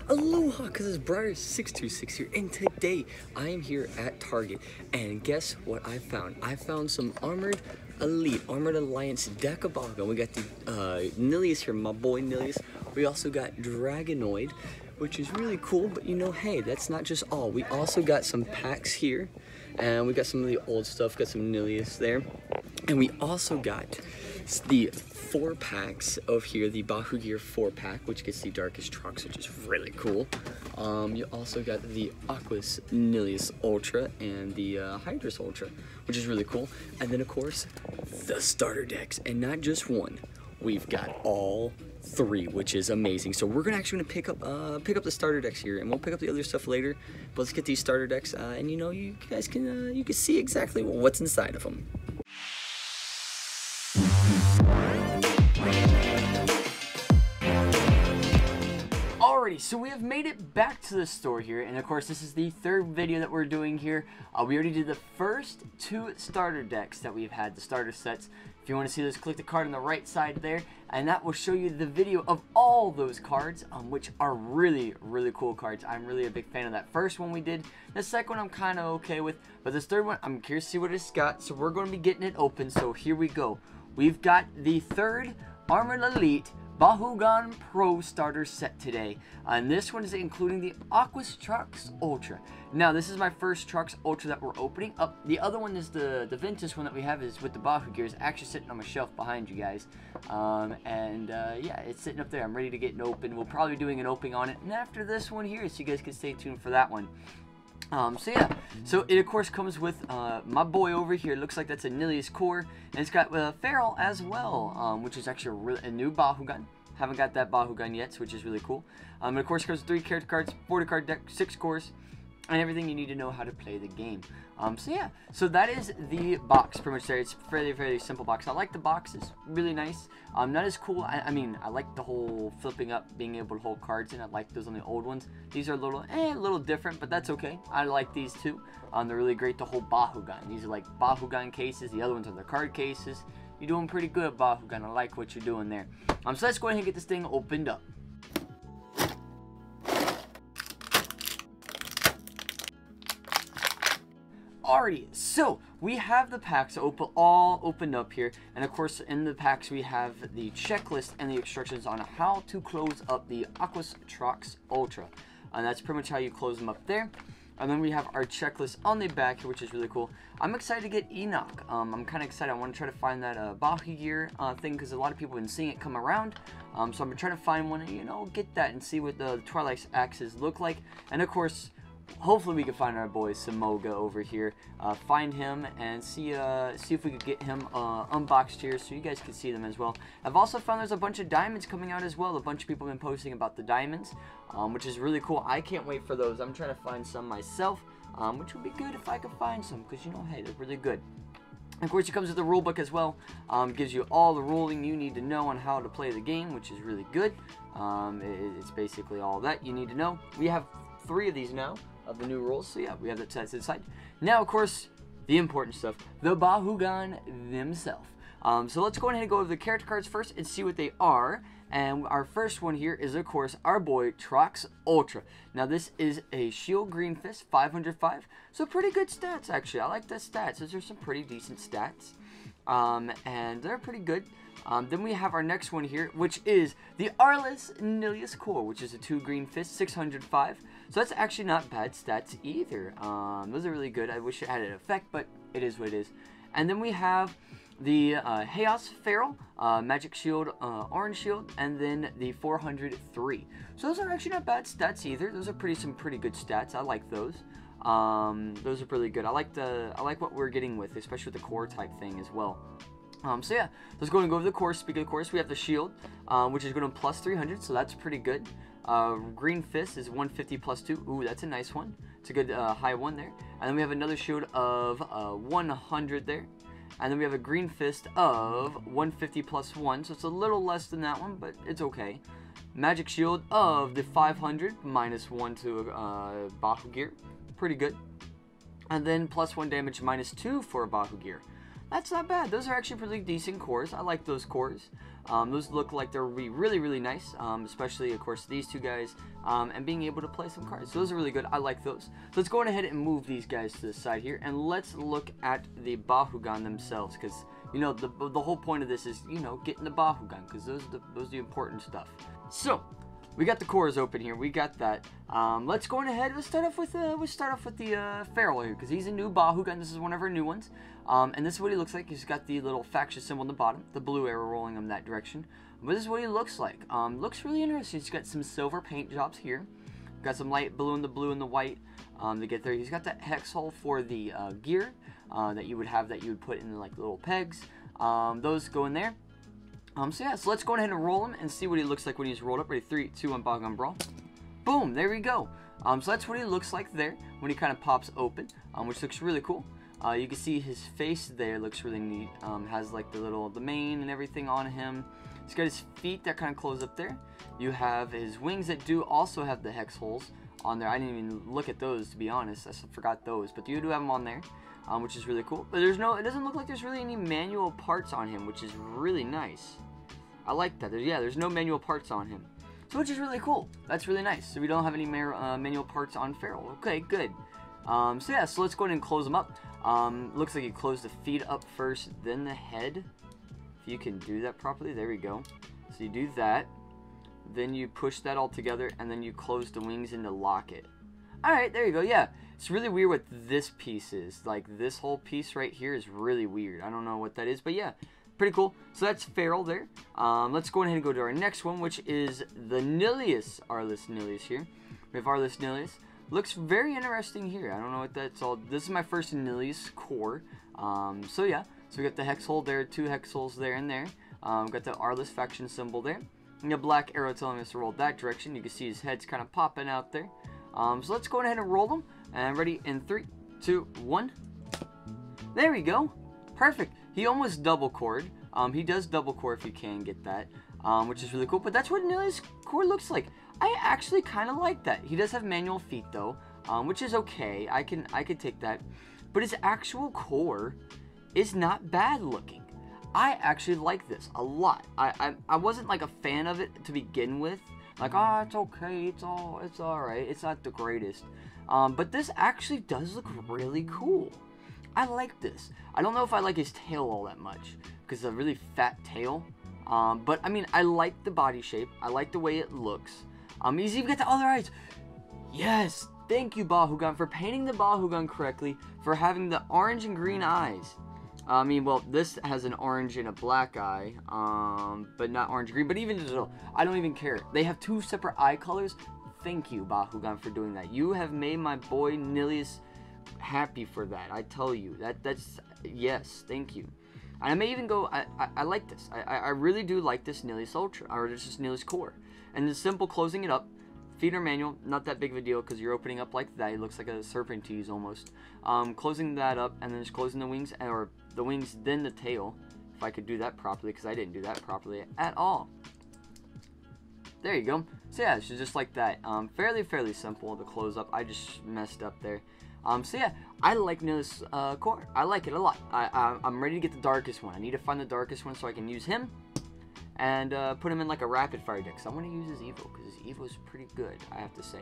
Aloha, cause it's Briar626 here, and today I am here at Target, and guess what I found? I found some Armored Elite, Armored Alliance deck of Bakugan. We got the Nilius here, my boy Nilius. We also got Dragonoid, which is really cool, but you know, hey, that's not just all. We also got some packs here, and we got some of the old stuff, got some Nilius there, and we also got the 4 packs of here, the BakuGear 4-pack, which gets the Darkest Trucks, which is really cool. You also got the Aqua Nilius Ultra and the Hydrus Ultra, which is really cool. And then, of course, the starter decks, and not just one. We've got all 3, which is amazing. So we're gonna pick up the starter decks here, and we'll pick up the other stuff later. But let's get these starter decks, and you know, you guys can you can see exactly what's inside of them. Alrighty, so we have made it back to the store here, and of course this is the 3rd video that we're doing here. We already did the first 2 starter decks that we've had, the starter sets. If you want to see those, click the card on the right side there, and that will show you the video of all those cards, which are really, really cool cards. I'm really a big fan of that first one we did. The second one I'm kind of okay with, but this 3rd one, I'm curious to see what it's got, so we're going to be getting it open, so here we go. We've got the 3rd Armored Elite Bakugan Pro starter set today, and this one is including the Aqua Trucks Ultra. Now this is my first Trucks Ultra that we're opening up. The other one is the Ventus one that we have is with the BakuGear. It's actually sitting on my shelf behind you guys, yeah, it's sitting up there. I'm ready to get it open. We'll probably be doing an opening on it, and after this one here, so you guys can stay tuned for that one. So yeah, so it of course comes with my boy over here. It looks like that's a Nilius core, and it's got Feral as well, which is actually a new Bakugan. Haven't got that Bakugan yet, which is really cool. And of course it comes with 3 character cards, 40 card deck, 6 cores, and everything you need to know how to play the game. So yeah, so that is the box pretty much there. It's a fairly, very simple box. I like the box, it's really nice. Not as cool, I mean, I like the whole flipping up, being able to hold cards in. I like those on the old ones. These are a little different, but that's okay. I like these too. They're really great to hold Bakugan. These are like Bakugan cases, the other ones are the card cases. You're doing pretty good, Bakugan. I like what you're doing there. So let's go ahead and get this thing opened up. Alrighty, so we have the packs all opened up here, and of course in the packs we have the checklist and the instructions on how to close up the Aqua Trucks Ultra, and that's pretty much how you close them up there. And then we have our checklist on the back here, which is really cool. I'm excited to get Enoch. I'm kind of excited. I want to try to find that BakuGear thing, because a lot of people have been seeing it come around. So I'm going to try to find one and, you know, get that and see what the Twilight axes look like. And of course, hopefully we can find our boy Samoga over here, find him and see if we could get him unboxed here so you guys can see them as well. I've also found there's a bunch of diamonds coming out as well. A bunch of people have been posting about the diamonds, which is really cool. I can't wait for those. I'm trying to find some myself, which would be good if I could find some, because, you know, hey, they're really good. Of course, it comes with the rule book as well. Gives you all the ruling you need to know on how to play the game, which is really good. It's basically all that you need to know. We have 3 of these now of the new rules, so yeah, we have that set to the side. Now, of course, the important stuff, the Bakugan themselves. So let's go ahead and go over the character cards first and see what they are. And our first one here is, of course, our boy Trucks Ultra. Now this is a Shield Green Fist 505, so pretty good stats actually. I like the stats. Those are some pretty decent stats, and they're pretty good. Then we have our next one here, which is the Arlis Nilius Core, which is a 2 Green Fist 605. So that's actually not bad stats either. Those are really good. I wish it had an effect, but it is what it is. And then we have the Chaos Feral, Magic Shield, Orange Shield, and then the 403. So those are actually not bad stats either. Those are some pretty good stats. I like those. Those are really good. I like what we're getting with, especially with the core type thing as well. So yeah, let's go and go over the course. Speaking of course, we have the shield, which is going to plus 300, so that's pretty good. Green Fist is 150 plus 2. Ooh, that's a nice one. It's a good high one there. And then we have another shield of 100 there. And then we have a Green Fist of 150 plus 1, so it's a little less than that one, but it's okay. Magic Shield of the 500 minus 1 to BakuGear. Pretty good. And then plus 1 damage minus 2 for BakuGear. That's not bad. Those are actually pretty decent cores. I like those cores. Those look like they'll be really, really nice, especially, of course, these two guys, and being able to play some cards. So those are really good. I like those. So let's go on ahead and move these guys to the side here, and let's look at the Bakugan themselves, because, you know, the whole point of this is, you know, getting the Bakugan, because those are the important stuff. So we got the cores open here. We got that. Let's go on ahead. Let's start off with the Feral here, because he's a new Bakugan. This is one of our new ones. And this is what he looks like. He's got the little faction symbol on the bottom, the blue arrow rolling him that direction. But this is what he looks like. Looks really interesting. He's got some silver paint jobs here. Got some light blue and the white to get there. He's got that hex hole for the gear that you would have, that you would put in like little pegs. Those go in there. So yeah, so let's go ahead and roll him and see what he looks like when he's rolled up. Ready, 3, 2, 1, Bakugan Brawl. Boom, there we go. So that's what he looks like there when he kind of pops open, which looks really cool. You can see his face there looks really neat. Has like the mane and everything on him. He's got his feet that kind of close up there. You have his wings that do also have the hex holes on there. I didn't even look at those, to be honest. I forgot those, but you do have them on there, which is really cool. But it doesn't look like there's really any manual parts on him, which is really nice. I like that. There's no manual parts on him, so which is really cool. That's really nice. So we don't have any manual parts on Feral. Okay, good. So yeah, so let's go ahead and close them up. Looks like you close the feet up first, then the head. If you can do that properly, there we go. So you do that, then you push that all together, and then you close the wings in to lock it. Alright, there you go. Yeah, it's really weird what this piece is. Like, this whole piece right here is really weird. I don't know what that is, but yeah, pretty cool. So that's Feral there. Let's go ahead and go to our next one, which is the Nilius. Arliss Nilius here. We have Arliss Nilius. Looks very interesting here. I don't know what that's all. This is my first Nilius core. So yeah, so we got the hex hole there, 2 hex holes there and there. Got the Arliss faction symbol there. And a black arrow telling us to roll that direction. You can see his head's kind of popping out there. So let's go ahead and roll them. And ready in 3, 2, 1. There we go. Perfect. He almost double cored. He does double core if you can get that, which is really cool. But that's what Nilius core looks like. I actually kind of like that. He does have manual feet though, which is okay. I can take that. But his actual core is not bad looking. I actually like this a lot. I wasn't like a fan of it to begin with. Like, oh, it's okay, it's all right. It's not the greatest. But this actually does look really cool. I like this. I don't know if I like his tail all that much, because it's a really fat tail. But I mean, I like the body shape. I like the way it looks. He's even got the other eyes. Yes, thank you, Bakugan, for painting the Bakugan correctly, for having the orange and green eyes. I mean, well, this has an orange and a black eye, but not orange green. But even still, I don't even care. They have 2 separate eye colors. Thank you, Bakugan, for doing that. You have made my boy Nilius happy for that. I tell you, that's yes, thank you. And I may even go, I like this. I really do like this Nilius Ultra, or just Nilius Core. And the simple closing it up, feet are manual, not that big of a deal because you're opening up like that. It looks like a serpentine almost. Closing that up and then just closing the wings, or the wings then the tail, if I could do that properly, because I didn't do that properly at all. There you go. So yeah, it's just like that. Fairly simple to close up. I just messed up there. So yeah, I like Nilius Core. I like it a lot. I'm ready to get the darkest one. I need to find the darkest one so I can use him and put him in like a rapid fire deck. So I'm going to use his Evo, because his Evo is pretty good, I have to say.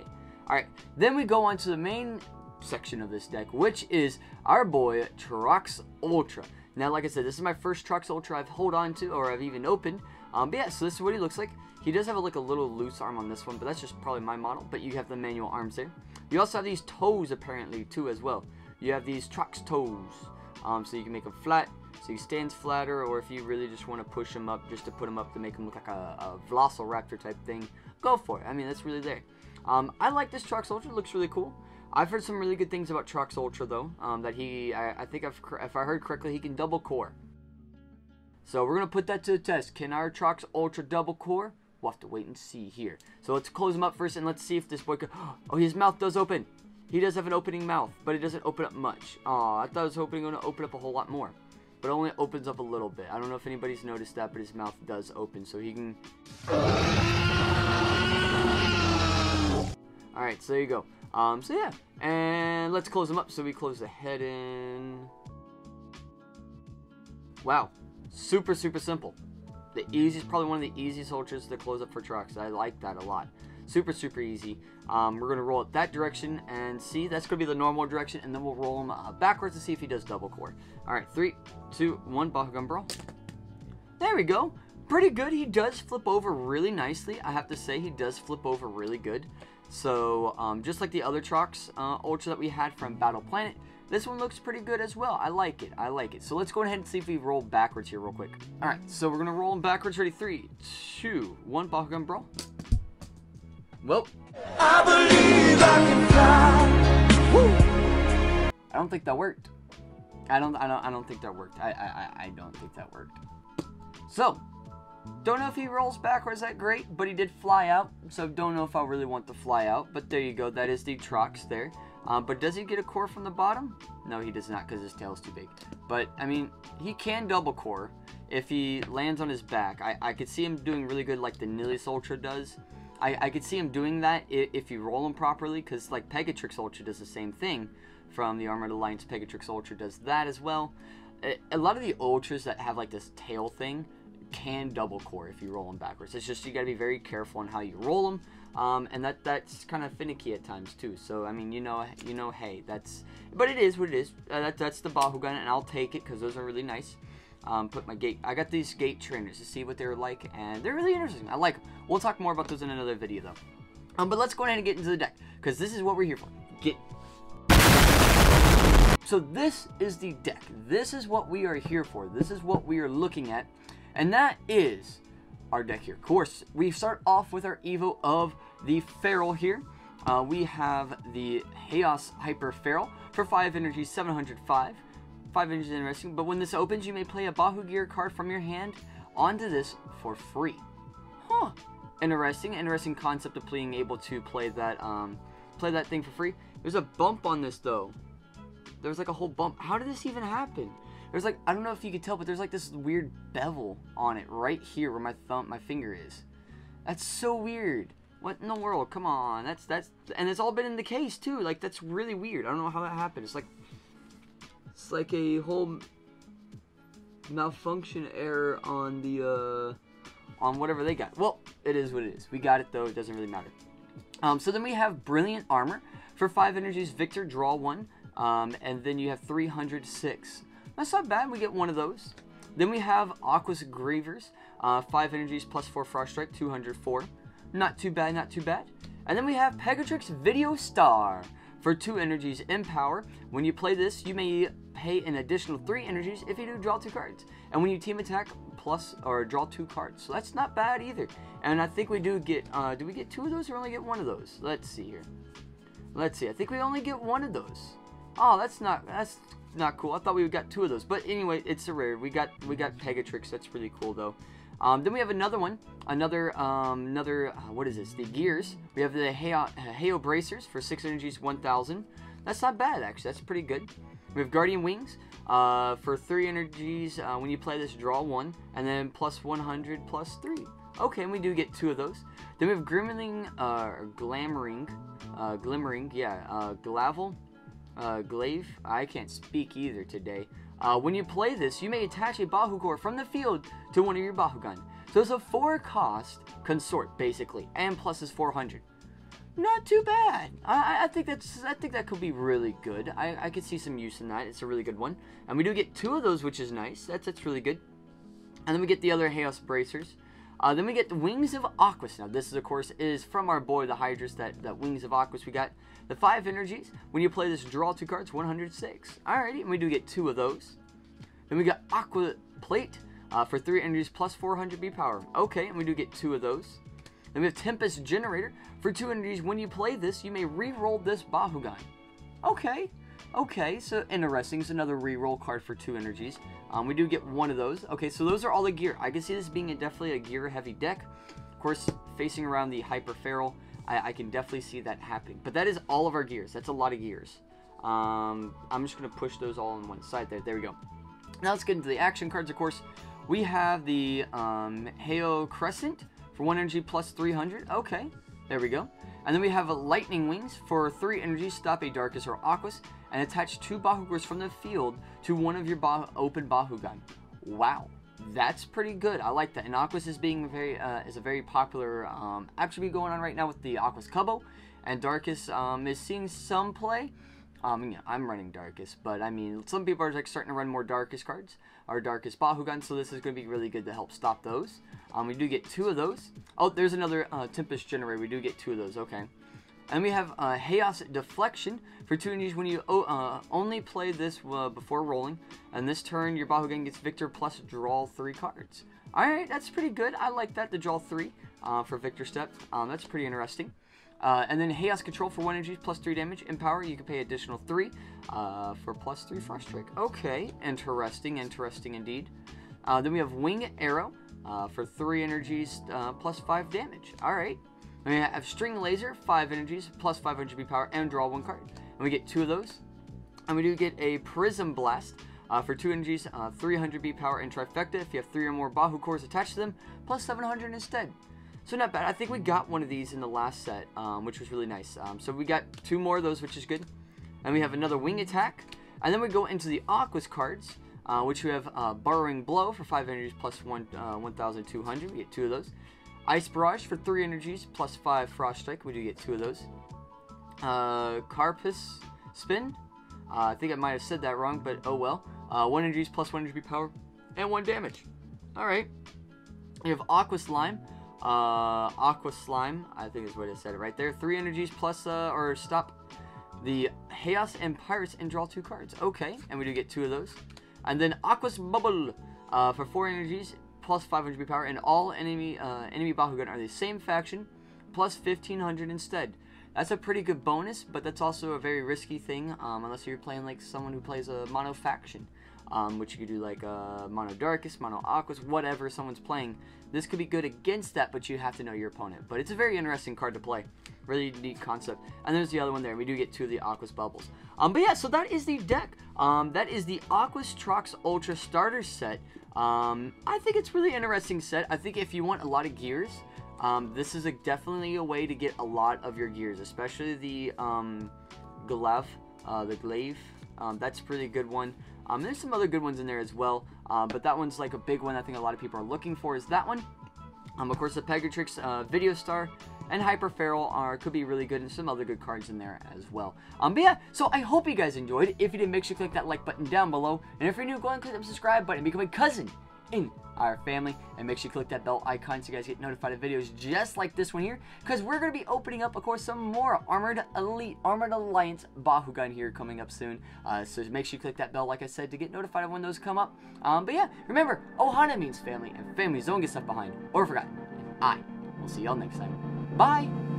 Alright, then we go on to the main section of this deck, which is our boy Trox Ultra. Now, like I said, this is my first Trox Ultra I've held on to, or I've even opened. But yeah, so this is what he looks like. He does have like a little loose arm on this one, but that's just probably my model. But you have the manual arms there. You also have these toes apparently too as well. You have these Trox toes, so you can make them flat, so he stands flatter, or if you really just want to push him up, just to put him up to make him look like a Velociraptor type thing, go for it. I mean, that's really there. I like this Trox Ultra. It looks really cool. I've heard some really good things about Trox Ultra though. That I think if I heard correctly, he can double core. So we're gonna put that to the test. Can our Trox Ultra double core? We'll have to wait and see here. So let's close him up first, and let's see if this boy can... Oh, his mouth does open. He does have an opening mouth, but it doesn't open up much. Oh, I thought I was hoping it was going to open up a whole lot more. But it only opens up a little bit. I don't know if anybody's noticed that, but his mouth does open, so he can... Alright, so there you go. So yeah, and let's close him up. So we close the head in. Wow, super simple. The easiest, probably one of the easiest ultras to close up for trucks. I like that a lot. Super, super easy. We're going to roll it that direction and see. That's going to be the normal direction, and then we'll roll him backwards to see if he does double core. All right, 3, 2, 1, Bakugan Brawl. There we go. Pretty good. He does flip over really nicely. I have to say, he does flip over really good. So, just like the other trucks ultra that we had from Battle Planet, this one looks pretty good as well. I like it. I like it. So let's go ahead and see if we roll backwards here real quick. All right, so we're going to roll him backwards. Ready? 3, 2, 1, Bakugan Brawl. Well, I believe I can fly. Woo. I don't think that worked. I don't think that worked. I don't think that worked. So, don't know if he rolls backwards that great, but he did fly out. So don't know if I really want to fly out. But there you go. That is the Trox there. But does he get a core from the bottom? No, he does not, because his tail is too big. But I mean, he can double core if he lands on his back. I could see him doing really good, like the Nilius Ultra does. I could see him doing that if you roll him properly, because like Pegatrix Ultra does the same thing from the Armored Alliance. Pegatrix Ultra does that as well. A lot of the Ultras that have like this tail thing can double core if you roll them backwards. It's just you got to be very careful on how you roll them, and that's kind of finicky at times too. So I mean, you know, hey, but it is what it is. That's the Bakugan, and I'll take it because those are really nice. Put my gate. I got these gate trainers to see what they're like, and they're really interesting. I like them. We'll talk more about those in another video, though. But let's go ahead and get into the deck, because this is what we're here for. So this is the deck. This is what we are here for. This is what we are looking at, and that is our deck here. Of course, we start off with our Evo of the Feral here. We have the Chaos Hyper Feral for 5 energy, 705. 5 inches is interesting, but when this opens, you may play a BakuGear card from your hand onto this for free. Huh. Interesting concept of being able to play that thing for free. There's a bump on this though. There's like a whole bump. How did this even happen? There's like, I don't know if you could tell, but there's like this weird bevel on it right here where my finger is. That's so weird. What in the world? Come on. And it's all been in the case too. Like, that's really weird. I don't know how that happened. It's like a whole malfunction error on the on whatever they got. Well, it is what it is. We got it though. It doesn't really matter. So then we have Brilliant Armor for 5 energies. Victor, draw 1, and then you have 306. That's not bad. We get one of those. Then we have Aqua's Gravers, 5 energies plus 4 Frost Strike, 204. Not too bad. Not too bad. And then we have Pegatrix Video Star for 2 energies in power. When you play this, you may pay an additional 3 energies if you do draw 2 cards. And when you team attack, plus or draw 2 cards. So that's not bad either. And I think we do get, do we get 2 of those or only get 1 of those? Let's see here. Let's see. I think we only get 1 of those. Oh, that's not cool. I thought we got 2 of those. But anyway, it's a rare. We got Pegatrix. That's really cool though. Then we have another one. Another, what is this? The Gears. We have the Heo Bracers for 6 energies, 1000. That's not bad, actually. That's pretty good. We have Guardian Wings for 3 energies. When you play this, draw 1. And then plus 100, plus 3. Okay, and we do get 2 of those. Then we have Glimmering, Glavel, Glaive. I can't speak either today. When you play this, you may attach a Bakugan from the field to one of your Bakugan. So it's a 4-cost consort, basically, and plus is 400. Not too bad. I think that could be really good. I could see some use in that. It's a really good one, and we do get 2 of those, which is nice. That's really good. And then we get the other Chaos Bracers. Then we get the Wings of Aquas. Now this is, of course, is from our boy the Hydrus. That Wings of Aquas. We got the 5 energies. When you play this, draw 2 cards, 106. Alrighty, and we do get 2 of those. Then we got Aqua Plate for 3 energies plus 400 B power. Okay, and we do get 2 of those. Then we have Tempest Generator for 2 energies. When you play this, you may re-roll this Bakugan. Okay, so interesting. It's another re-roll card for 2 energies. We do get 1 of those. Okay, so those are all the gear. I can see this being definitely a gear-heavy deck. Of course, facing around the Hyper Feral, I can definitely see that happening. But that is all of our gears. That's a lot of gears. I'm just going to push those all on one side there. There we go. Now let's get into the action cards, of course. We have the Heo Crescent for 1 energy plus 300. Okay, there we go. And then we have a Lightning Wings for 3 energy, stop a Darkus or Aquas, and attach 2 Bakugers from the field to one of your open Bakugan. Wow. that's pretty good. I like that. And Aquas is being is a very popular attribute going on right now with the Aquas Cubbo. And Darkus is seeing some play. Yeah, I'm running Darkus, but I mean, some people are like starting to run more Darkus cards, or Darkus Bakugan, so this is going to be really good to help stop those. We do get 2 of those. Oh, there's another Tempest Generator. We do get 2 of those, okay. And we have Chaos Deflection for 2 energies when you only play this before rolling. And this turn, your Bakugan gets Victor plus draw 3 cards. Alright, that's pretty good. I like that, to draw 3 for Victor step. That's pretty interesting. And then Chaos Control for 1 energy plus 3 damage. In power, you can pay additional 3 for plus 3 Frost Strike. Okay, interesting indeed. Then we have Wing Arrow for 3 energies plus 5 damage. Alright. And we have String Laser, 5 energies plus 500 HP power, and draw 1 card. And we get 2 of those. And we do get a Prism Blast for 2 energies, 300 HP power, and Trifecta if you have 3 or more Bahu cores attached to them, plus 700 instead. So not bad. I think we got one of these in the last set, which was really nice. So we got 2 more of those, which is good. And we have another Wing Attack. And then we go into the Aquas cards, which we have Burrowing Blow for 5 energies plus 1,200. We get 2 of those. Ice Barrage for 3 energies plus 5 Frost Strike. We do get 2 of those. Carpus Spin. I think I might have said that wrong, but oh well. 1 energies plus 1 HP power and 1 damage. Alright. We have Aqua Slime. Aqua Slime, I think is what I said it right there. 3 energies plus, or stop the Chaos and Pirates and draw 2 cards. Okay, and we do get 2 of those. And then Aqua's Bubble for 4 energies plus 500 HP power, and all enemy Bakugan are the same faction, plus 1500 instead. That's a pretty good bonus, but that's also a very risky thing, unless you're playing like someone who plays a mono faction, which you could do like mono Darkus, mono Aquas, whatever someone's playing. This could be good against that, but you have to know your opponent. But it's a very interesting card to play. Really neat concept. And there's the other one there. We do get 2 of the Aquas Bubbles. But yeah, so that is the deck. That is the Aquas Trox Ultra Starter Set. I think it's really interesting set. I think if you want a lot of gears, this is definitely a way to get a lot of your gears, especially the Glaive. That's a pretty good one. There's some other good ones in there as well, but that one's like a big one I think a lot of people are looking for is that one. Of course, the Pegatrix Video Star and Hyper Feral could be really good, and some other good cards in there as well. But yeah, so I hope you guys enjoyed. If you did, make sure you click that like button down below. And if you're new, go ahead and click that subscribe button and become a cousin in our family. And make sure you click that bell icon so you guys get notified of videos just like this one here. Because we're going to be opening up, of course, some more Armored Alliance Bakugan here coming up soon. So make sure you click that bell, like I said, to get notified of when those come up. But yeah, remember, Ohana means family, and families don't get left behind or forgotten. And I will see y'all next time. Bye!